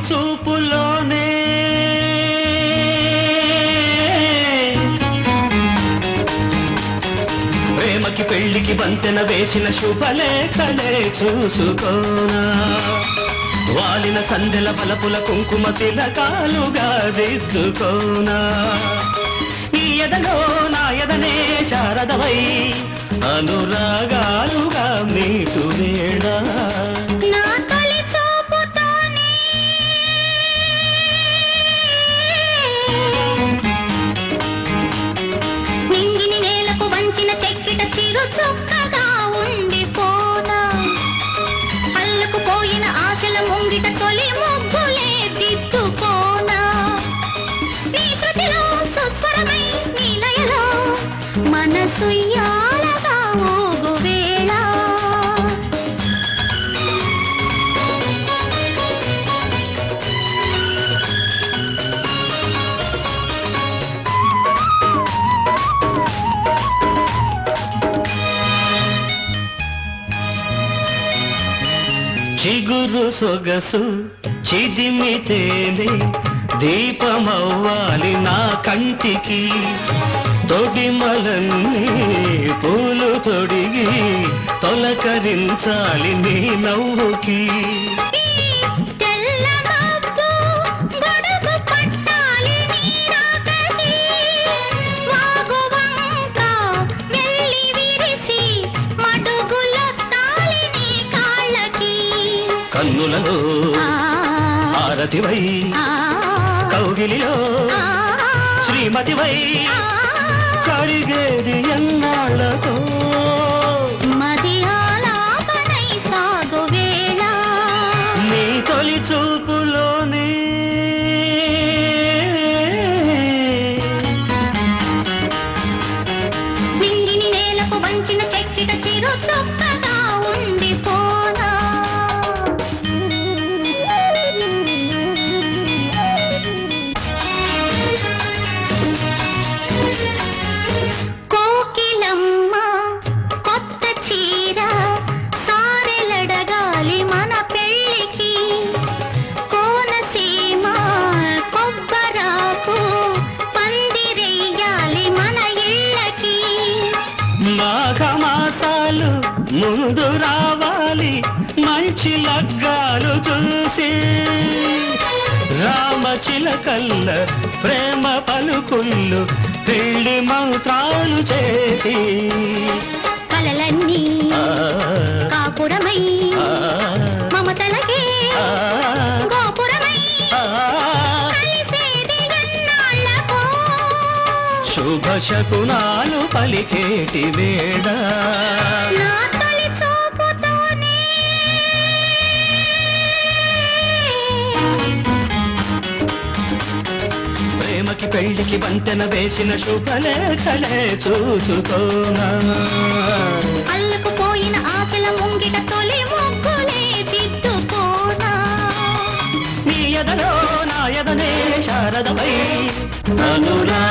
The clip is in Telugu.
చూపులోనే ప్రేమకి పెళ్లికి వంతెన వేసిన శుభలేఖలే చూసుకోనా వాలిన సందెల బలపుల కుంకుమ తిలకాలుగా దిద్దుకోనా ఈ ఎదలో నా ఎదనే శారదవై అనురాగాలుగా మీటు వేడా చొక్కగా ఉండిపోనా అల్లకు పోయిన ఆశల ముంగిట తొలి ముగ్గులే దిద్దుకోనా నీ శృతిలో సుస్వరమై నీ లయలో మనసు యాలగా ఊగు వేళ చిగురు సొగసు చిదిమితేనే దీపమవ్వాలి నా కంటికి తొడిమలన్నీ పూలు తొడిగి తొలకరించాలి నీ నవ్వుకి కన్నులలో హారతివై కౌగిలిలో శ్రీమతివై కరిగేది ఎన్నాళ్ళతో మది ఆలాపనై సాగు వేళ నీ తొలి చూపులోనే నింగిని నేలకు వంచిన చెక్కిట చిరు చొక్కగా ఉండిపోనా మాఘమాసాలు ముందు రావాలి మంచి లగ్గాలు చూసి రామచిలకల్ల ప్రేమ పలుకుళ్ళు పెళ్లి మంత్రాలు చేసి కలలన్నీ కాపురమై మమతలకే గోపురమై శుభ శకునాలు పలికేటి వేళ నా తొలి చూపుతోనే ప్రేమకి పెళ్లికి వంతెన వేసిన శుభలేఖలే చూసుకోనా అల్లకు పోయిన ఆశల ముంగిట తొలి ముగ్గులే దిద్దుకోనా నీ ఎదలో నా ఎదనే శారదమై అనురా